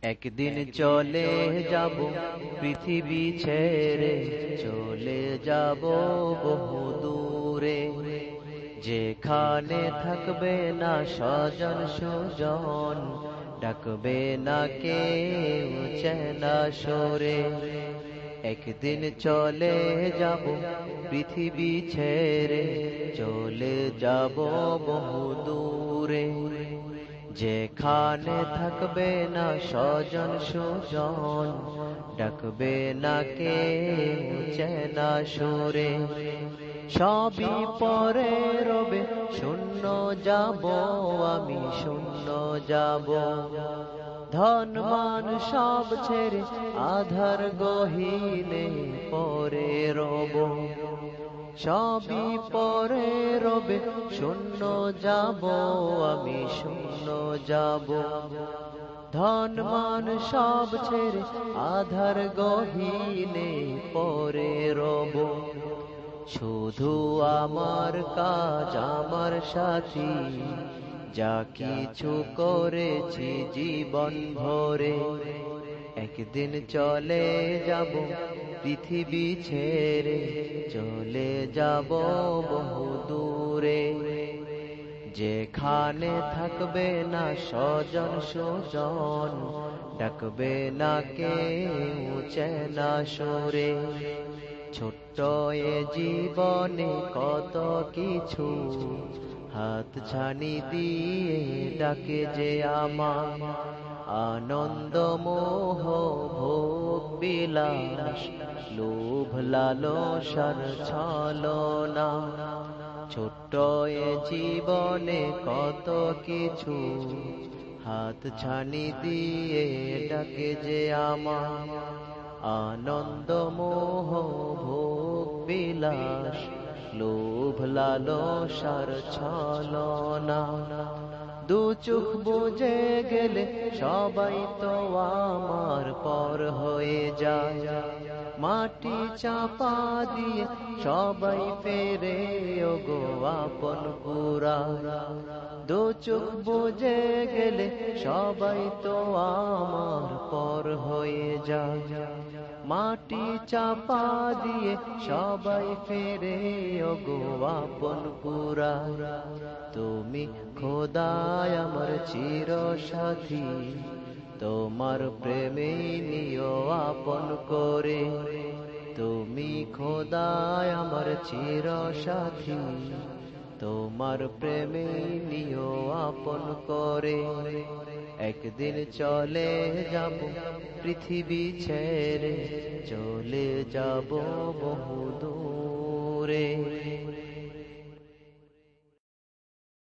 একদিন চলে যাব পৃথিবী ছেড়ে, চলে যাব বহু দূরে, যেখানে থাকবে না স্বজন সুজন, ডাকবে না কেউ চেনা সুরে। একদিন চলে যাব পৃথিবী ছেড়ে, চলে যাব বহু দূরে, যেখানে থাকবে না স্বজন সুজন, ডাকবে না কেউ চেনা সুরে। সবই পরে রবে, শূন্য যাব আমি, শূন্য যাব। ধন মান সব ছেড়ে আধার গহীনে পরে রব। সবই পরে রবে, শূন্য যাব আমি, শূন্য যাব। ধন মান সব ছেড়ে আধার গহীনে পরে রব। শুধু আমার কাজ আমার সাথী, যা কিছু করেছি জীবন ভরে। একদিন চলে যাব পৃথিবী ছেড়ে, চলে যাব বহু দূরে, যেখানে থাকবে না স্বজন সুজন, ডাকবে না কেউ চেনা সুরে। ছোট্ট এ জীবনে কত কিছু হাত ছানি দিয়ে ডাকে যে আমার, আনন্দ মোহ ভোগ বিলাস, লোভ লালসার ছলনা। ছোট্ট এ জীবনে কত কিছু হাত ছানি দিয়ে ডাকে যে আমার, আনন্দ মোহ ভোগ বিলাস, লোভ লালসার ছলনা। দু চোখ বুজে গেলে সবাই তো আমার পর হয়ে যায়, মাটি চাপা দিয়ে সবাই ফেরে ওগো আপন পুরা। দু চোখ বুজে গেলে সবাই তো আমার পর হয়ে যায়, মাটি চাপা দিয়ে সবাই ফেরে ওগো আপন পুরা। তুমি খোদায় আমার চির সাথী, তোমার প্রেমে নিও আপন করে। তুমি খোদায় আমার চির সাথী, তোমার প্রেমে নিও আপন করে। একদিন চলে যাব পৃথিবী ছেড়ে, চলে যাব বহু দূরে।